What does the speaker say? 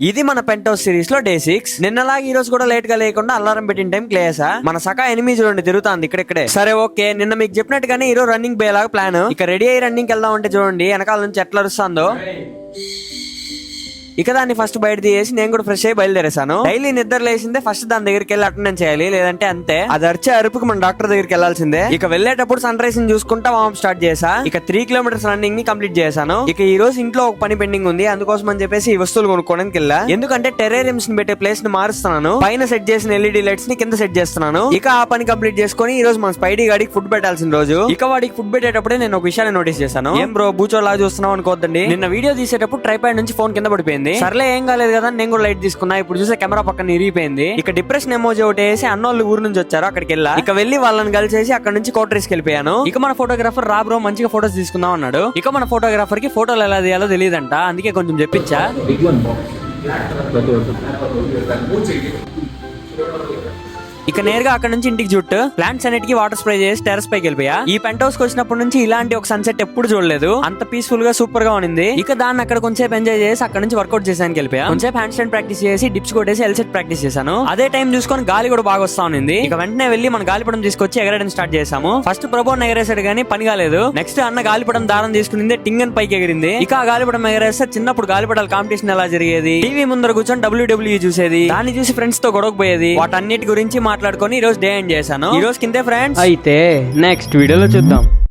ఇది మన pent house series లో డే 6. నిన్నలాగా ఈ రోజు కూడా లేట్ గా లేకుండా అలారం పెట్టిన టైం క్లేసా మన సకా ఎనిమిది చూడండి తిరుగుతుంది ఇక్కడే. సరే ఓకే, నిన్న మీకు చెప్పినట్టుగానే ఈ రోజు రన్నింగ్ పోయేలాగా ప్లాన్. ఇక రెడీ అయ్యి రన్నింగ్ వెళ్దాం అంటే చూడండి వెనకాల నుంచి ఎట్లా అరుస్తుందో. ఇక దాన్ని ఫస్ట్ బయట తీసి నేను కూడా ఫ్రెష్ అయ్యి బయలుదేరేసాను. డైలీ నిద్ర లేసిందే ఫస్ట్ దాని దగ్గరికి వెళ్ళి అటెండెన్స్ చేయాలి, లేదంటే అంతే. అది అరిచే అరుపుకి మన డాక్టర్ దగ్గరికి వెళ్లాల్సిందే. ఇక వెళ్ళేటప్పుడు సన్ రైజ్ చూసుకుంటా వార్మ్ స్టార్ట్ చేసా. ఇక 3 కిలోమీటర్స్ రన్నింగ్ ని కంప్లీట్ చేశాను. ఇక ఈ రోజు ఇంట్లో ఒక పని పెండింగ్ ఉంది, అందుకోసం అని చెప్పేసి ఈ వస్తువులు కొనుక్కోవడానికి వెళ్ళా. ఎందుకంటే టెరేరియంస్ ని పెట్టే ప్లేస్ ని మారుస్తున్నాను, పైన సెట్ చేసిన ఎల్ఈడి లైట్స్ ని కింద సెట్ చేస్తున్నాను. ఇక ఆ పని కంప్లీట్ చేసుకుని ఈ రోజు మన స్పైడీ గాడికి ఫుడ్ పెట్టాల్సిన రోజు. ఇక వాడికి ఫుడ్ పెట్టేటప్పుడే నేను ఒక విషయాన్ని నోటీస్ చేశాను. ఏం బ్రో బూచోలా చూస్తున్నావు అనుకోద్దండి, నిన్న వీడియో తీసేటప్పుడు ట్రైపాడ్ నుంచి ఫోన్ కింద పడిపోయింది. సర్లే ఏం కాలేదు కదా, నేను కూడా లైట్ తీసుకున్నా. ఇప్పుడు చూసే కెమెరా పక్కన ఇరిగిపోయింది. ఇక డిప్రెషన్ ఎమోజీ ఒకటి వేసి అన్నోళ్ళు ఊరు నుంచి వచ్చారు, అక్కడికి వెళ్ళా. ఇక వెళ్ళి వాళ్ళని కలిసేసి అక్కడ నుంచి కోటరీస్ వెళ్ళిపోయాను. ఇక మన ఫోటోగ్రాఫర్ రా బ్రో మంచిగా ఫోటోస్ తీసుకుందాం అన్నాడు. ఇక మన ఫోటోగ్రాఫర్ కి ఫోటోలు ఎలా తీయాలో తెలియదంట, అందుకే కొంచెం చెప్పించా. ఇక నేరుగా అక్కడ నుంచి ఇంటికి చుట్టూ ప్లాంట్స్ అన్నిటికీ వాటర్ స్ప్రే చేసి టెర్రస్ పైకి వెళ్ళిపోయా. ఈ పెంట్ హౌస్ కి వచ్చినప్పటి నుంచి ఇలాంటి ఒక సన్సెట్ ఎప్పుడు చూడలేదు, అంత పీస్ఫుల్ గా సూపర్ గా ఉంది. ఇక దాన్ని అక్కడ కొంచెం ఎంజాయ్ చేసి అక్కడ నుంచి వర్కౌట్ చేసానికి వెళ్ళిపోయా. కొంచెం హ్యాండ్ స్టాండ్ ప్రాక్టీస్ చేసి డిప్స్ కొట్టేసి ఎల్సెట్ ప్రాక్టీస్ చేశాను. అదే టైం చూసుకొని గాలి కూడా బాగా వస్తా ఉంది. ఇక వెంటనే వెళ్ళి మన గాలిపడం తీసుకొచ్చి ఎగరడం స్టార్ట్ చేసాము. ఫస్ట్ ప్రభోన్ ఎగరేసాడు కానీ పని కాలేదు. నెక్స్ట్ అన్న గాలిపడం దారం తీసుకునింది టింగన్ పైకి ఎగిరింది. ఇక ఆ గాలిపడం ఎగరేస్తే చిన్నప్పుడు గాలిపడాల కాంపిటీషన్ ఎలా జరిగేది, టీవీ ముందర కూర్చొని WWE చూసేది, దాన్ని చూసి ఫ్రెండ్స్ తో గొడవపోయేది. వాటన్నిటి గురించి మాట్లాడుకొని ఈ రోజు డే ఎండ్ చేశాను. ఈ రోజు కిందే ఫ్రెండ్స్. అయితే నెక్స్ట్ వీడియోలో చూద్దాం.